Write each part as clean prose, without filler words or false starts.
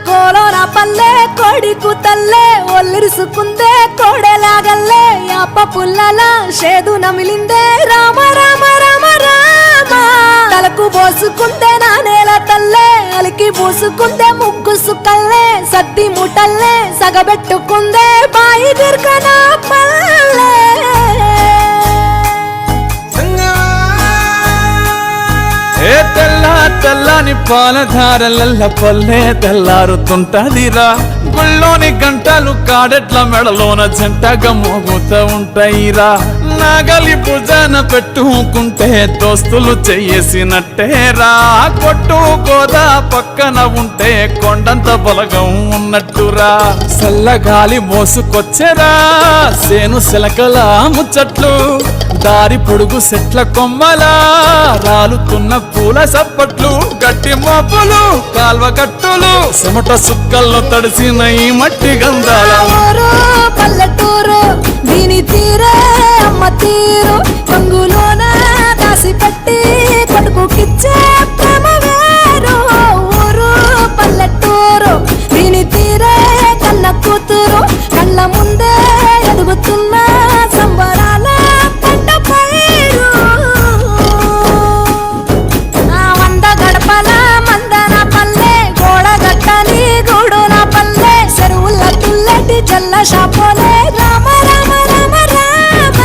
కోలోన పల్లె కోడి కూతల్లే ఒల్లిరుసుకుందే కోడెలాగల్లే యాప పుల్లల షేదు నమిలిందే రామ రామ రామ రామ తలకు పోసుకుందే నా నేల తల్లే అలికి పూసుకుందే ముగ్గు సుక్కల్లే సద్ది ముటల్లే సగబెట్టుకుందే బాయి దిర్కన పల్లె తెల్ల తెల్లని పాలధారలల్ల పల్లె తెల్లారుతుంటదిరా గుళ్ళోని గంటలు కాడెట్ల మెడలోన జంటగా మోగుతూ ఉంటాయిరా నాగలి భుజాన పెట్టుకుంటే దోస్తులు చెయ్యేసినట్టేరా కొట్టు గోదా పక్కన ఉంటే కొండంత బలగం ఉన్నట్టురా చల్లగాలి మోసుకొచ్చెరా సేను శిలకల ముచ్చట్లు దారి పొడుగు చెట్ల కొమ్మలా రాలుతున్న పూల సప్పట్లు గట్టి మోపులు కాల్వ గట్టులు చెమట సుక్కల్లో తడిసిన ఈ మట్టి గంధాల పల్లెటూరు దీని తీరే అమ్మ తీరు కంగులోన దాసి పట్టి కొడుకుకిచ్చే ప్రేమ వేరు ఊరు పల్లెటూరు దీని తీరే కన్న కూతురు కళ్ళ ముందే ఎదుగుతున్న సంబరాల పంట పైరు వంద గడపల మందన పల్లె గోడగట్టని గూడున పల్లె చెరువుల తుల్లటి జల్ల షాపోలే రామ రామ రామ రామ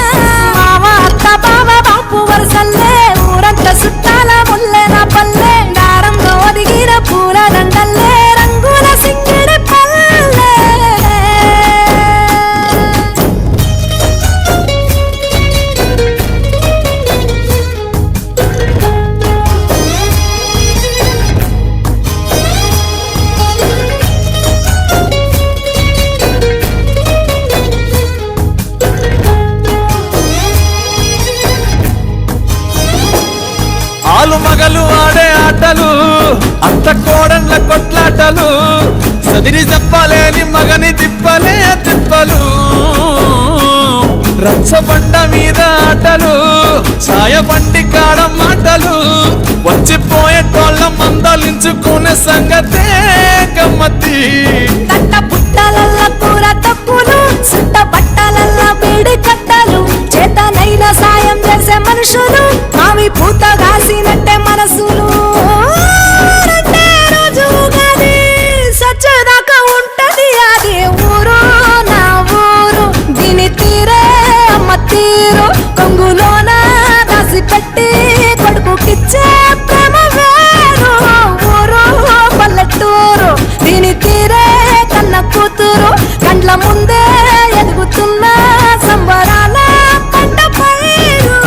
మామ అత్త బావ బాపు వరసల్లే ఊరంత సుట్టాల ముల్లెన పల్లె దారంలో ఒదిగిన పూల దండల్లే రంగుల సింగిడి పల్లె ఆలు మగలు ఆడే ఆటలు అత్త కోడళ్ళ కొట్లాటలు సదిరి చెప్పలేని మగని తిప్పలే తిప్పలు రచ్చబండ మీద ఆటలు ఛాయబండి కాడ మాటలు వచ్చిపోయేటోళ్ళ మందలించుకునే సంగతే గమ్మతి కట్ట పుట్టలల్ల కూర తప్పులు సుట్ట బట్టలల్ల బీడి కట్టలు చేతనైన సాయం చేసే మనుషులు మావి పూత కాసినట్టే మనసులు రెండే రోజు ఉగాది సచ్చేదాకా ఉంటది అది ఊరు నా ఊరు దీని తీరే అమ్మ తీరు కొంగులోన దాసి పెట్టి కొడుకుకిచ్చే ప్రేమ వేరు ఊరు పల్లెటూరు దీని తీరే కన్న కూతురు కండ్ల ముందే ఎదుగుతున్న సంబరాల పంట పైరు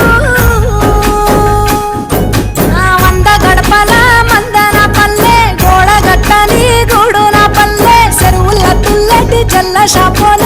వంద గడపల మందన పల్లె గోడగట్టని గూడున పల్లె చెరువుల తుల్లటి జల్ల షాపోల